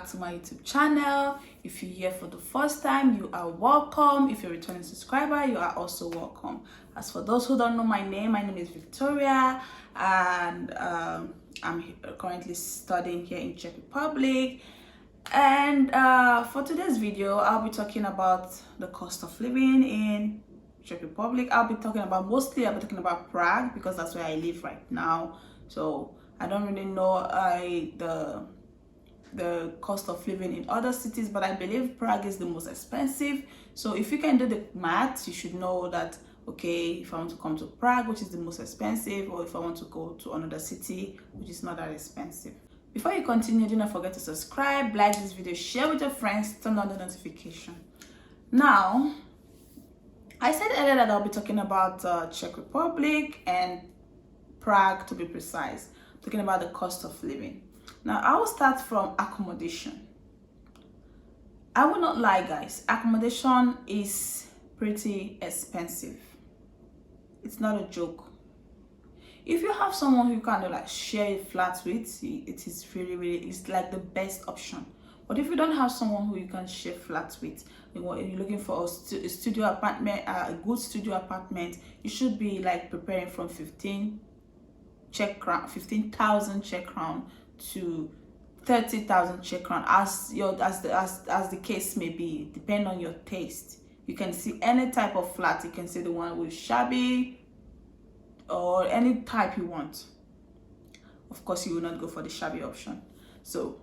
to my YouTube channel. If you're here for the first time, you are welcome. If you're a returning subscriber, you are also welcome. As for those who don't know my name is Victoria, and I'm currently studying here in Czech Republic. And for today's video, I'll be talking about the cost of living in Czech Republic. I'll be talking about Prague, because that's where I live right now. So I don't really know the cost of living in other cities, but I believe Prague is the most expensive. So if you can do the math, you should know that, okay, if I want to come to Prague, which is the most expensive, or if I want to go to another city, which is not that expensive. Before you continue, do not forget to subscribe, like this video, share with your friends, turn on the notification. Now, I said earlier that I'll be talking about Czech Republic and Prague, to be precise, talking about the cost of living. Now, I will start from accommodation. I will not lie, guys, accommodation is pretty expensive. It's not a joke. If you have someone who you kind of like share a flat with, it is really, it's like the best option. But if you don't have someone who you can share flats with, you're looking for a studio apartment, a good studio apartment, you should be like preparing from 15,000 Czech crown to 30,000 Czech crown, as the case may be, depending on your taste. You can see any type of flat. You can see the one with shabby or any type you want. Of course, you will not go for the shabby option. So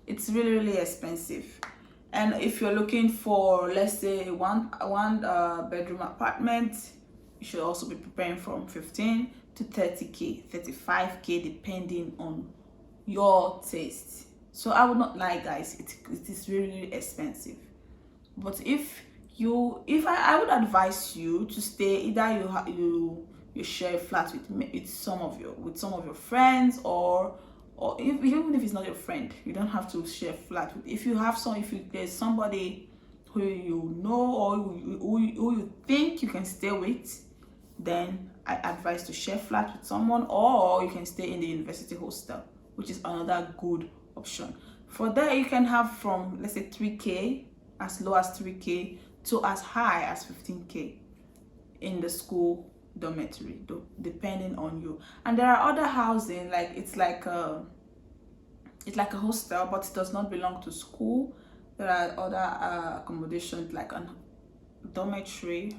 it's really expensive. And if you're looking for, let's say, one bedroom apartment, you should also be preparing from 15 to 30k, 35k, depending on your taste. So I would not lie, guys, it is really expensive. But I would advise you to stay, either you share a flat with some of your friends, or even if it's not your friend, you don't have to share a flat with. If there's somebody who you know, or who you think you can stay with, then I advise to share flat with someone, or you can stay in the university hostel, which is another good option. For there, you can have from, let's say, 3k, as low as 3k, to as high as 15k in the school dormitory, depending on you. And there are other housing, like it's like a hostel, but it does not belong to school. There are other accommodations, like a dormitory,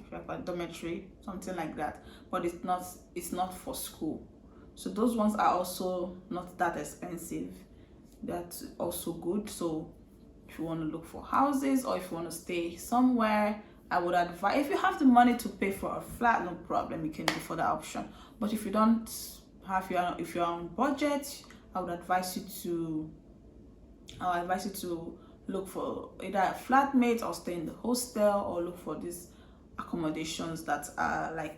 something like that, but it's not for school. So those ones are also not that expensive. That's also good. So if you want to look for houses, or if you want to stay somewhere, I would advise, if you have the money to pay for a flat, no problem, you can go for that option. But if you don't have if you're on budget, I would advise you to look for either a flatmate, or stay in the hostel, or look for these accommodations that are like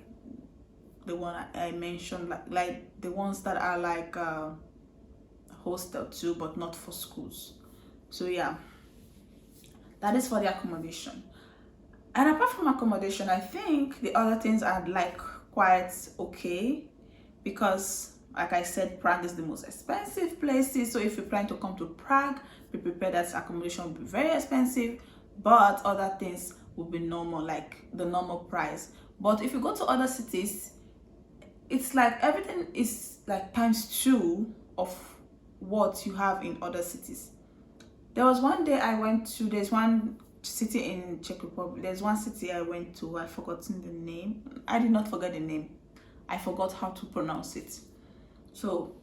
the one I mentioned, like the ones that are like hostel too, but not for schools. So yeah, that is for the accommodation. And apart from accommodation, I think the other things are like quite okay, because like I said, Prague is the most expensive places. So if you plan to come to Prague, be prepared that accommodation will be very expensive, but other things will be normal, like the normal price. But if you go to other cities, it's like everything is like ×2 of what you have in other cities. There was one day I went to, there's one city in Czech Republic, there's one city I went to, I've forgotten the name. I did not forget the name, I forgot how to pronounce it. So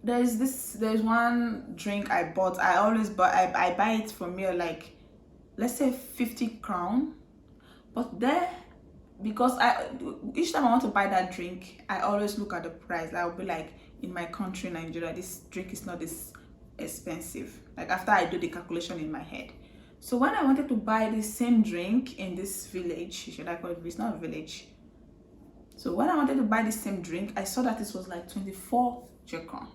there's one drink I bought. I buy it from here, like, let's say 50 crown. But there, because each time I want to buy that drink, I always look at the price. I'll be like, in my country, Nigeria, this drink is not this expensive, like after I do the calculation in my head. So when I wanted to buy the same drink in this village, should I call it, it's not a village. So when I wanted to buy the same drink, I saw that this was like 24 Czech crown.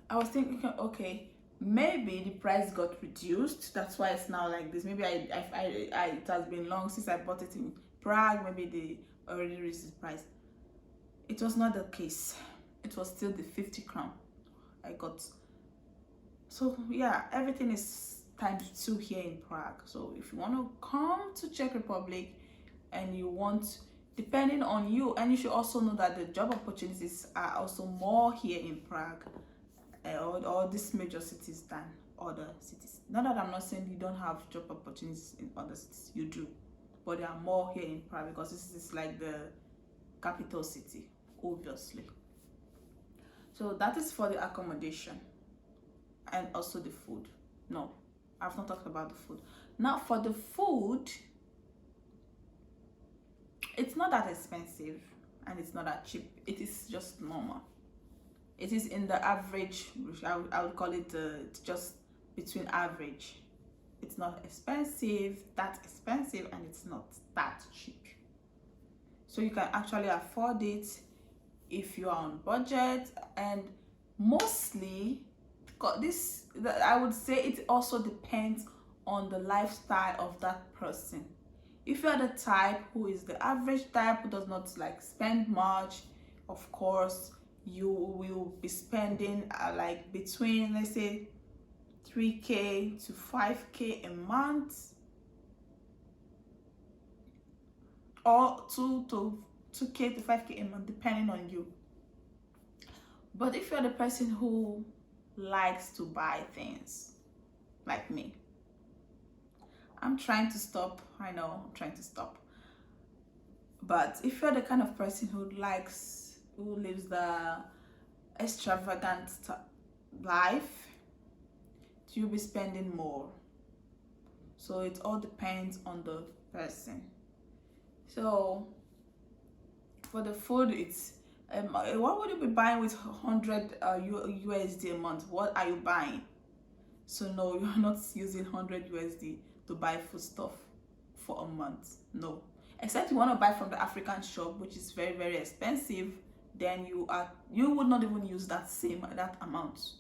I was thinking, okay, maybe the price got reduced, that's why it's now like this. Maybe it has been long since I bought it in Prague, maybe they already raised the price. It was not the case. It was still the 50 crown I got. So yeah, everything is times 2 here in Prague. So if you want to come to Czech Republic and you want, depending on you, and you should also know that the job opportunities are also more here in Prague, or these major cities than other cities. Not that I'm not saying you don't have job opportunities in other cities, you do, but there are more here in Prague because this is like the capital city, obviously. So that is for the accommodation and also the food. No, I've not talked about the food. Now for the food, it's not that expensive and it's not that cheap. It is just normal. It is in the average. I would call it just between average. It's not expensive, that expensive, and it's not that cheap. So you can actually afford it if you are on budget. And mostly this, I would say, it also depends on the lifestyle of that person. If you are the type who is the average type, who does not like spend much, of course you will be spending like between, let's say, 3k to 5k a month, or 2k to 5k a month, depending on you. But if you're the person who likes to buy things, like me, I'm trying to stop. I know I'm trying to stop. But if you're the kind of person who lives the extravagant life, you'll be spending more. So it all depends on the person. So for the food, it's what would you be buying with 100 USD a month? What are you buying? So no, you're not using 100 USD to buy food stuff for a month. No, except you want to buy from the African shop, which is very, very expensive. Then you would not even use that amount.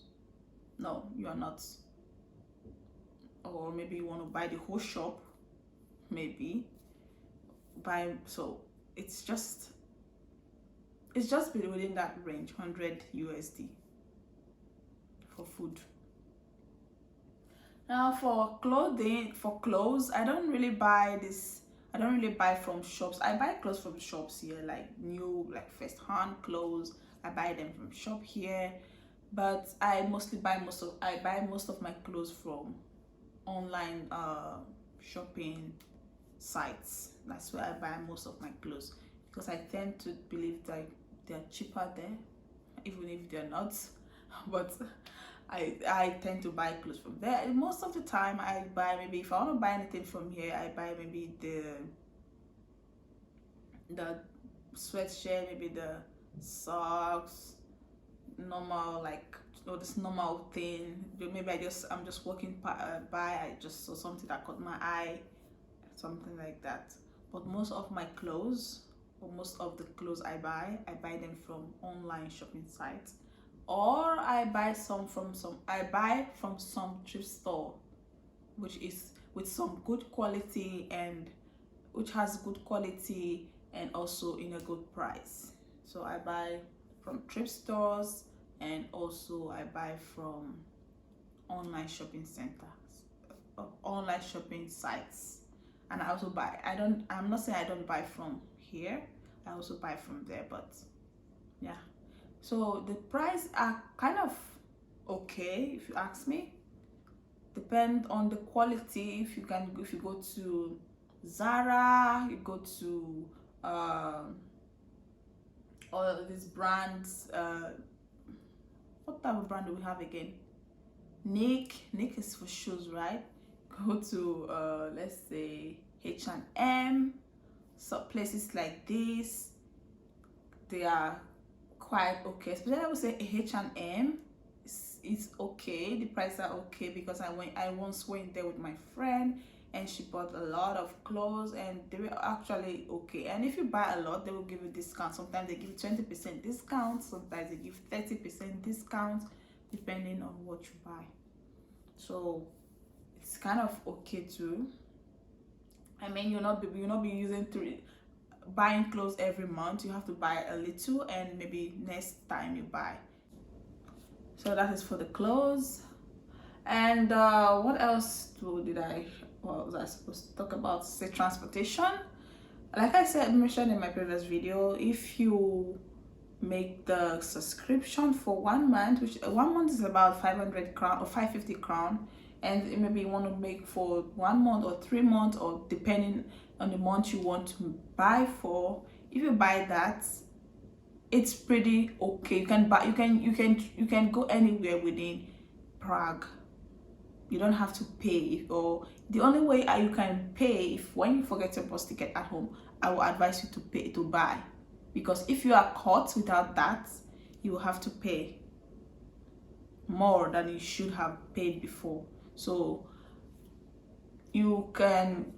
No, you are not. Or maybe you want to buy the whole shop, maybe buy. So it's just within that range, 100 USD for food. Now for clothes, I don't really buy from shops. I buy clothes from shops here, like new, like first hand clothes. I buy them from shop here, but I buy most of my clothes from online shopping sites. That's where I buy most of my clothes, because I tend to believe that they're cheaper there, even if they're not. But I tend to buy clothes from there. And most of the time I buy, maybe if I want to buy anything from here, I buy maybe the sweatshirt, maybe the socks, normal, like, this normal thing. Maybe I'm just walking by, I just saw something that caught my eye, something like that. But most of my clothes, or most of the clothes I buy them from online shopping sites, or I buy from some thrift store, which is with some good quality, and which has good quality and also in a good price. So I buy from thrift stores, and also I buy from online shopping centers, online shopping sites. And I also buy, I'm not saying I don't buy from here, I also buy from there. But yeah, so the price are kind of okay, if you ask me. Depend on the quality. If you go to Zara, you go to all these brands, what type of brand do we have again? Nick is for shoes, right? Go to let's say H&M. So places like this, they are quite okay. Especially I would say H&M is okay. The prices are okay, because I once went there with my friend, and she bought a lot of clothes, and they were actually okay. And if you buy a lot, they will give you discount. Sometimes they give you 20% discount, sometimes they give 30% discount, depending on what you buy. So it's kind of okay too. I mean, you'll not be buying clothes every month. You have to buy a little, and maybe next time you buy. So that is for the clothes. And what else what was I supposed to talk about? Say transportation. Like I said, mentioned in my previous video, if you make the subscription for 1 month, which 1 month is about 500 crown or 550 crown, and maybe you want to make for 1 month or 3 months, or depending on the month you want to buy for. If you buy that, it's pretty okay. You can buy, you can go anywhere within Prague. You don't have to pay, or the only way you can pay, if when you forget your bus ticket at home, I will advise you to buy, because if you are caught without that, you will have to pay more than you should have paid before. So you can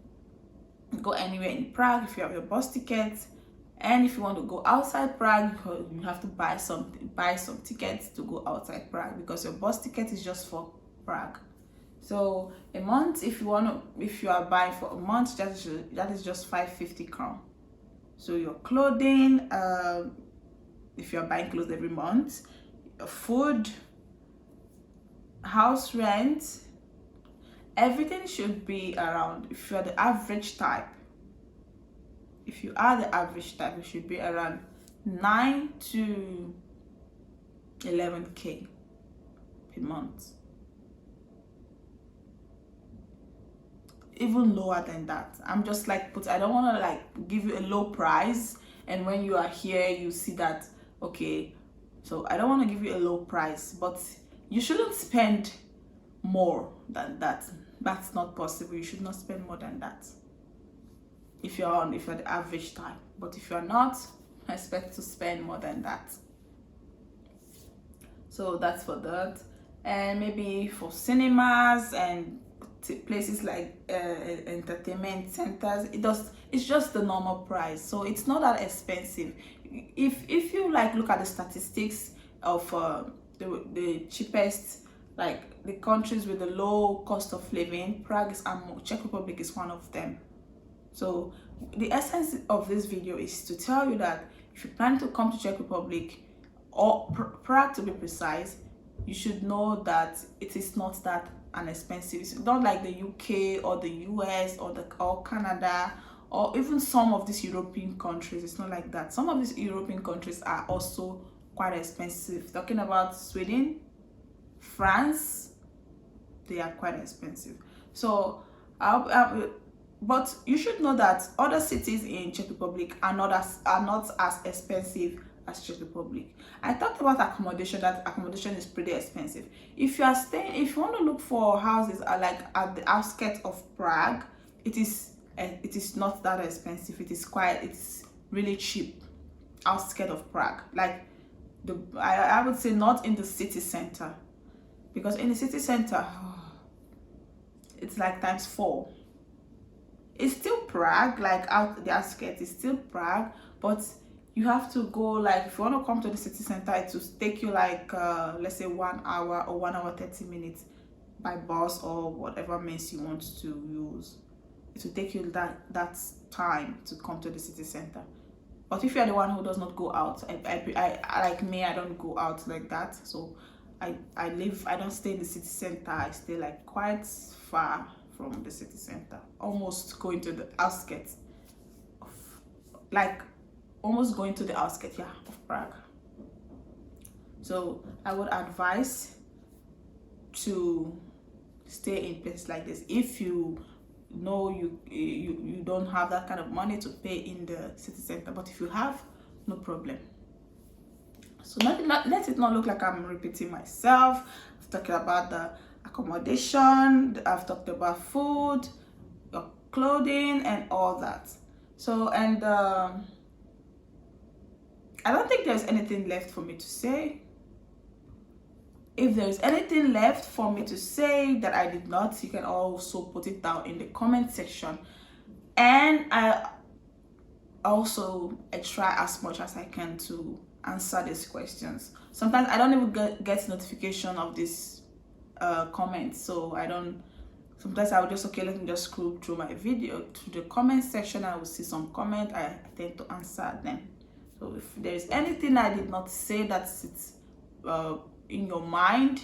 go anywhere in Prague if you have your bus ticket, and if you want to go outside Prague, you have to buy some tickets to go outside Prague, because your bus ticket is just for Prague. So a month, if you are buying for a month, that is just 550 crown. So your clothing, if you are buying clothes every month, your food, house rent, everything should be around, if you are the average type, it should be around 9 to 11k per month. Even lower than that. I'm just like, I don't want to like give you a low price, and when you are here you see that, okay, so I don't want to give you a low price, but you shouldn't spend more than that. That's not possible. You should not spend more than that if you're the average type. But if you're not, I expect to spend more than that. So that's for that. And maybe for cinemas and places like entertainment centers, it's just the normal price, so it's not that expensive. If you like look at the statistics of the cheapest, like the countries with the low cost of living, Czech Republic is one of them. So the essence of this video is to tell you that if you plan to come to Czech Republic, or Prague to be precise, you should know that it is not that inexpensive. It's not like the UK or the US or Canada, or even some of these European countries. It's not like that. Some of these European countries are also quite expensive. Talking about Sweden, France, they are quite expensive. So but you should know that other cities in Czech Republic are not as expensive as Czech Republic. I talked about accommodation, that accommodation is pretty expensive. If you want to look for houses like at the outskirts of Prague, it is not that expensive. It's really cheap outskirts of Prague. Like I would say not in the city center, because in the city center it's like ×4. It's still Prague, like out the outskirts, it's still Prague, but you have to go, like if you want to come to the city center, it will take you like let's say 1 hour or 1 hour 30 minutes by bus or whatever means you want to use. It will take you that time to come to the city center. But if you're the one who does not go out, I like me, I don't go out like that. So I don't stay in the city center. I stay like quite far from the city center, almost going to the outskirts of, like almost going to the outskirts, yeah, of Prague. So I would advise to stay in places like this if you know you don't have that kind of money to pay in the city center. But if you have, no problem. So let it not look like I'm repeating myself. I've talked about the accommodation, I've talked about food, your clothing, and all that. So, and I don't think there's anything left for me to say. If there's anything left for me to say that I did not, you can also put it down in the comment section. And I try as much as I can to answer these questions. Sometimes I don't even get notification of this comments, so sometimes I will just, okay, let me just scroll through my video to the comment section. I will see some comment, I tend to answer them. So if there is anything I did not say that's in your mind,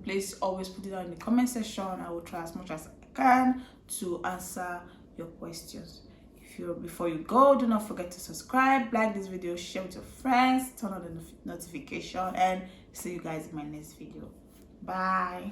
please always put it down in the comment section. I will try as much as I can to answer your questions. Before you go, do not forget to subscribe, like this video, share with your friends, turn on the notification, and see you guys in my next video. Bye.